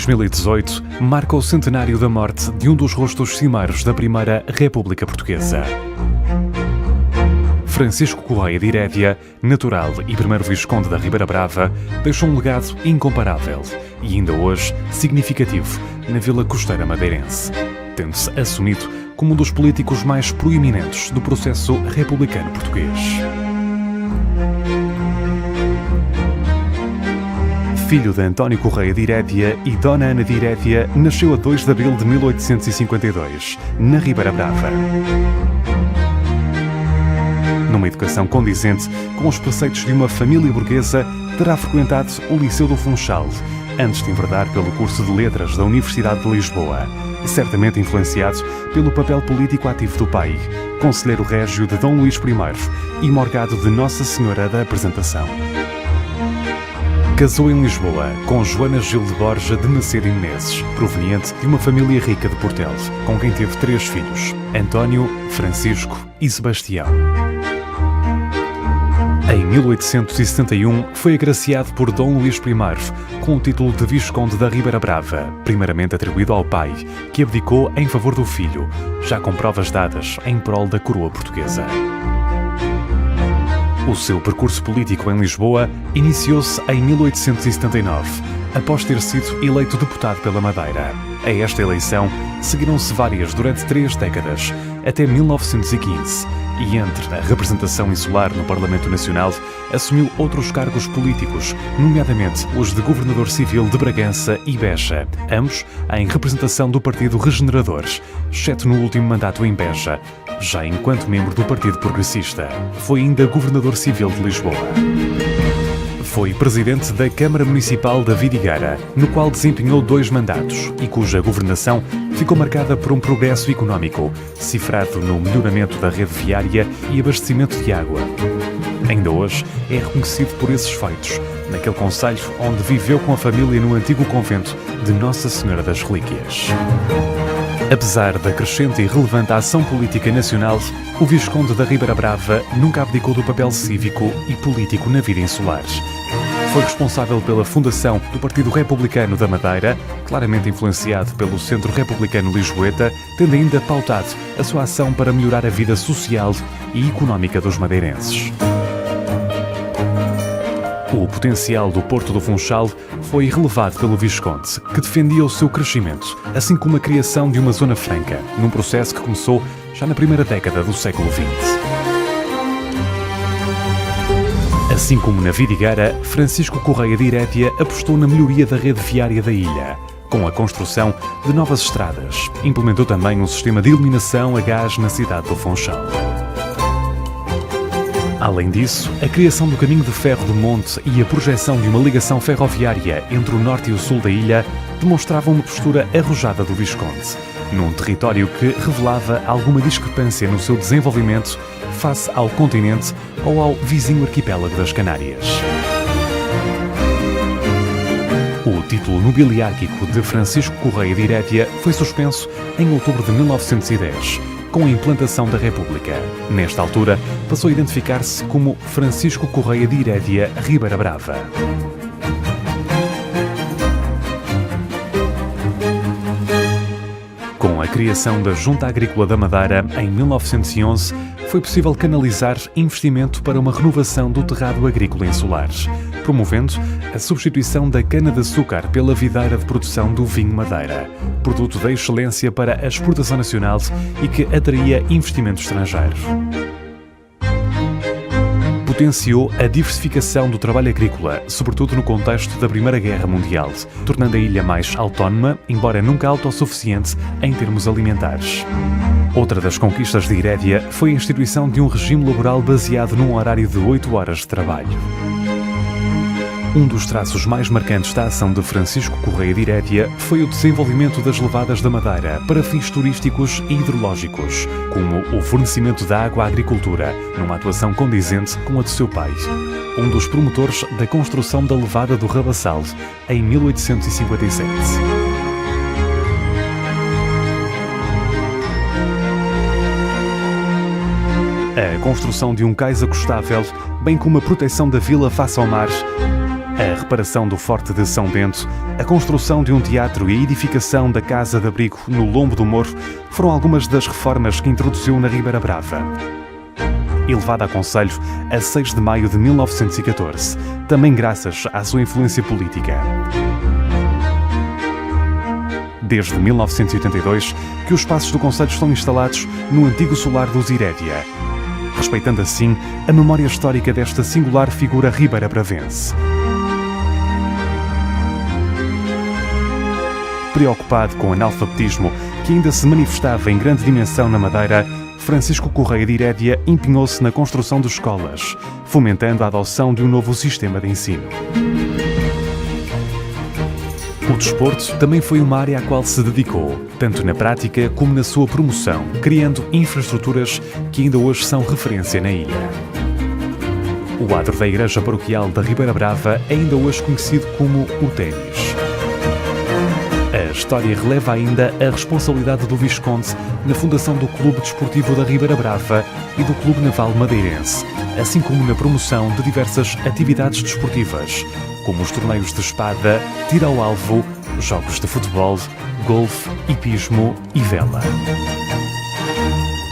2018 marca o centenário da morte de um dos rostos cimeiros da Primeira República Portuguesa. Francisco Correia de Herédia, natural e primeiro Visconde da Ribeira Brava, deixou um legado incomparável e ainda hoje significativo na Vila Costeira madeirense, tendo-se assumido como um dos políticos mais proeminentes do processo republicano português. Filho de António Correia de Herédia e Dona Ana de Herédia, nasceu a 2 de abril de 1852, na Ribeira Brava. Numa educação condizente com os preceitos de uma família burguesa, terá frequentado o Liceu do Funchal, antes de enverdar pelo curso de Letras da Universidade de Lisboa, certamente influenciado pelo papel político ativo do pai, conselheiro régio de Dom Luís I e morgado de Nossa Senhora da Apresentação. Casou em Lisboa com Joana Gil de Borja de Macedo e Menezes, proveniente de uma família rica de Portel, com quem teve 3 filhos, António, Francisco e Sebastião. Em 1871 foi agraciado por Dom Luís I com o título de Visconde da Ribeira Brava, primeiramente atribuído ao pai, que abdicou em favor do filho, já com provas dadas em prol da coroa portuguesa. O seu percurso político em Lisboa iniciou-se em 1879, após ter sido eleito deputado pela Madeira. A esta eleição seguiram-se várias durante 3 décadas, até 1915, e entre a representação insular no Parlamento Nacional, assumiu outros cargos políticos, nomeadamente os de Governador Civil de Bragança e Beja, ambos em representação do Partido Regeneradores, exceto no último mandato em Beja, já enquanto membro do Partido Progressista. Foi ainda Governador Civil de Lisboa. Foi presidente da Câmara Municipal da Vidigueira, no qual desempenhou 2 mandatos e cuja governação ficou marcada por um progresso económico, cifrado no melhoramento da rede viária e abastecimento de água. Ainda hoje é reconhecido por esses feitos, naquele concelho onde viveu com a família no antigo convento de Nossa Senhora das Relíquias. Apesar da crescente e relevante ação política nacional, o Visconde da Ribeira Brava nunca abdicou do papel cívico e político na vida insular. Foi responsável pela fundação do Partido Republicano da Madeira, claramente influenciado pelo Centro Republicano Lisboeta, tendo ainda pautado a sua ação para melhorar a vida social e económica dos madeirenses. O potencial do Porto do Funchal foi relevado pelo Visconde, que defendia o seu crescimento, assim como a criação de uma zona franca, num processo que começou já na primeira década do século XX. Assim como na Vidigueira, Francisco Correia de Herédia apostou na melhoria da rede viária da ilha, com a construção de novas estradas. Implementou também um sistema de iluminação a gás na cidade do Funchal. Além disso, a criação do caminho de ferro do Monte e a projeção de uma ligação ferroviária entre o norte e o sul da ilha demonstravam uma postura arrojada do Visconde, num território que revelava alguma discrepância no seu desenvolvimento face ao continente ou ao vizinho arquipélago das Canárias. O título nobiliárquico de Francisco Correia de Herédia foi suspenso em outubro de 1910, com a implantação da República. Nesta altura, passou a identificar-se como Francisco Correia de Herédia Ribeira Brava. Com a criação da Junta Agrícola da Madeira, em 1911, foi possível canalizar investimento para uma renovação do terrado agrícola insular, promovendo a substituição da cana-de-açúcar pela videira de produção do vinho Madeira, produto da excelência para a exportação nacional e que atraía investimento estrangeiro. Potenciou a diversificação do trabalho agrícola, sobretudo no contexto da Primeira Guerra Mundial, tornando a ilha mais autónoma, embora nunca autossuficiente em termos alimentares. Outra das conquistas de Herédia foi a instituição de um regime laboral baseado num horário de 8 horas de trabalho. Um dos traços mais marcantes da ação de Francisco Correia de Herédia foi o desenvolvimento das levadas da Madeira para fins turísticos e hidrológicos, como o fornecimento de água à agricultura, numa atuação condizente com a de seu pai, um dos promotores da construção da levada do Rabassal, em 1857. A construção de um cais acostável, bem como a proteção da vila face ao mar, A reparação do Forte de São Bento, a construção de um teatro e a edificação da Casa de Abrigo no Lombo do Moro foram algumas das reformas que introduziu na Ribeira Brava. Elevada a conselho a 6 de maio de 1914, também graças à sua influência política. Desde 1982 que os espaços do concelho estão instalados no antigo solar dos Irédia, respeitando assim a memória histórica desta singular figura ribeira-bravense. Preocupado com o analfabetismo que ainda se manifestava em grande dimensão na Madeira, Francisco Correia de Irédia empenhou-se na construção de escolas, fomentando a adoção de um novo sistema de ensino. O desporto também foi uma área à qual se dedicou, tanto na prática como na sua promoção, criando infraestruturas que ainda hoje são referência na ilha. O adro da Igreja Paroquial da Ribeira Brava é ainda hoje conhecido como o Ténis. A história releva ainda a responsabilidade do Visconde na fundação do Clube Desportivo da Ribeira Brava e do Clube Naval Madeirense, assim como na promoção de diversas atividades desportivas, como os torneios de espada, tiro ao alvo, jogos de futebol, golfe, hipismo e vela.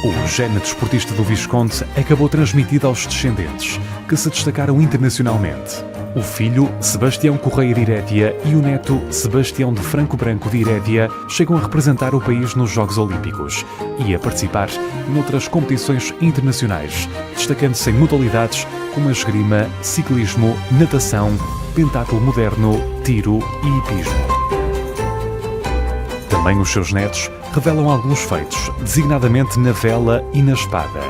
O gene desportista do Visconde acabou transmitido aos descendentes, que se destacaram internacionalmente. O filho, Sebastião Correia de Irédia, e o neto, Sebastião de Franco Branco de Irédia, chegam a representar o país nos Jogos Olímpicos e a participar noutras competições internacionais, destacando-se em modalidades como a esgrima, ciclismo, natação, pentatlo moderno, tiro e hipismo. Também os seus netos revelam alguns feitos, designadamente na vela e na espada.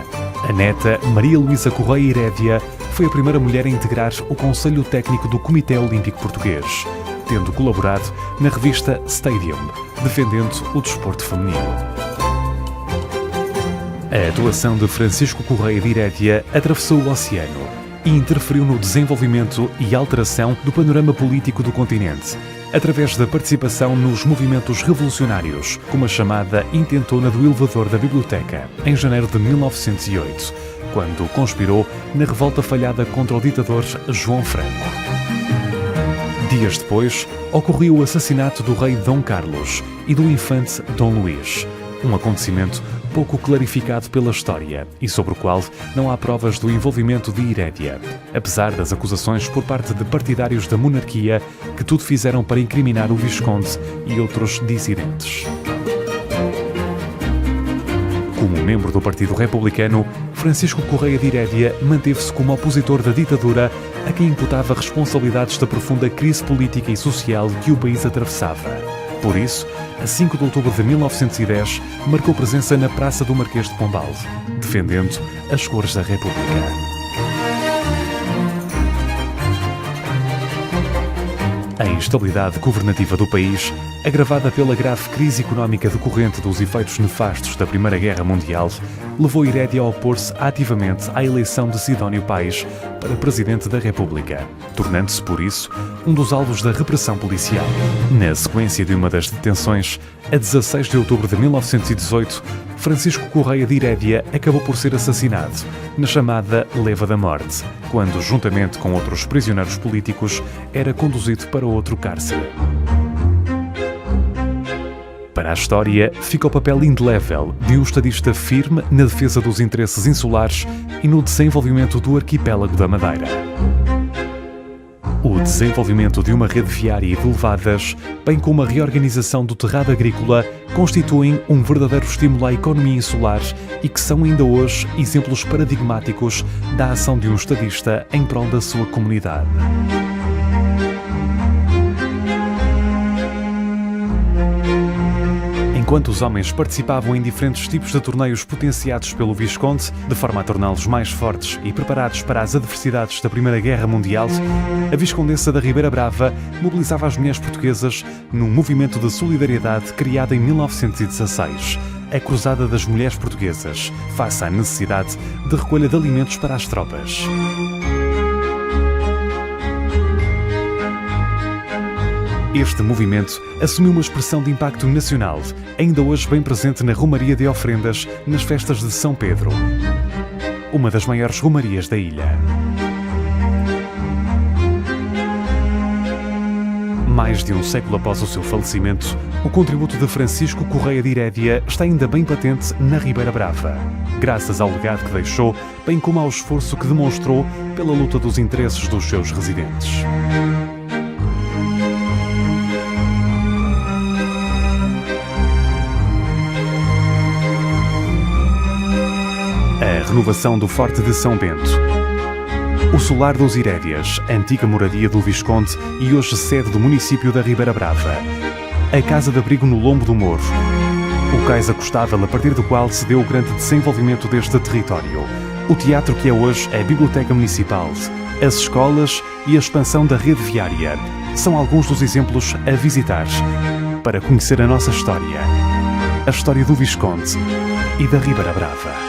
A neta, Maria Luísa Correia Irédia, foi a primeira mulher a integrar o Conselho Técnico do Comitê Olímpico Português, tendo colaborado na revista Stadium, defendendo o desporto feminino. A atuação de Francisco Correia de Irédia atravessou o oceano e interferiu no desenvolvimento e alteração do panorama político do continente, através da participação nos movimentos revolucionários, como a chamada Intentona do Elevador da Biblioteca, em janeiro de 1908, quando conspirou na revolta falhada contra o ditador João Franco. Dias depois, ocorreu o assassinato do rei Dom Carlos e do infante Dom Luís, um acontecimento pouco clarificado pela história e sobre o qual não há provas do envolvimento de Irédia, apesar das acusações por parte de partidários da monarquia que tudo fizeram para incriminar o Visconde e outros dissidentes. Como membro do Partido Republicano, Francisco Correia de Irédia manteve-se como opositor da ditadura, a quem imputava responsabilidades da profunda crise política e social que o país atravessava. Por isso, a 5 de outubro de 1910, marcou presença na Praça do Marquês de Pombal, defendendo as cores da República. A instabilidade governativa do país, agravada pela grave crise económica decorrente dos efeitos nefastos da Primeira Guerra Mundial, levou Irédia a opor-se ativamente à eleição de Sidónio Pais para Presidente da República, tornando-se, por isso, um dos alvos da repressão policial. Na sequência de uma das detenções, a 16 de outubro de 1918, Francisco Correia de Irédia acabou por ser assassinado, na chamada Leva da Morte, quando, juntamente com outros prisioneiros políticos, era conduzido para outro cárcere. Para a história, fica o papel indelével de um estadista firme na defesa dos interesses insulares e no desenvolvimento do arquipélago da Madeira. O desenvolvimento de uma rede viária e de levadas, bem como a reorganização do terrado agrícola, constituem um verdadeiro estímulo à economia insular e que são ainda hoje exemplos paradigmáticos da ação de um estadista em prol da sua comunidade. Enquanto os homens participavam em diferentes tipos de torneios potenciados pelo Visconde, de forma a torná-los mais fortes e preparados para as adversidades da Primeira Guerra Mundial, a Viscondessa da Ribeira Brava mobilizava as mulheres portuguesas num movimento de solidariedade criado em 1916, a Cruzada das Mulheres Portuguesas, face à necessidade de recolha de alimentos para as tropas. Este movimento assumiu uma expressão de impacto nacional, ainda hoje bem presente na Romaria de Ofrendas nas festas de São Pedro, uma das maiores romarias da ilha. Mais de um século após o seu falecimento, o contributo de Francisco Correia de Herédia está ainda bem patente na Ribeira Brava, graças ao legado que deixou, bem como ao esforço que demonstrou pela luta dos interesses dos seus residentes. A renovação do Forte de São Bento. O Solar dos Herédias, antiga moradia do Visconde e hoje sede do município da Ribeira Brava. A Casa de Abrigo no Lombo do Morro. O cais acostável a partir do qual se deu o grande desenvolvimento deste território. O teatro que é hoje a Biblioteca Municipal. As escolas e a expansão da rede viária. São alguns dos exemplos a visitar para conhecer a nossa história. A história do Visconde e da Ribeira Brava.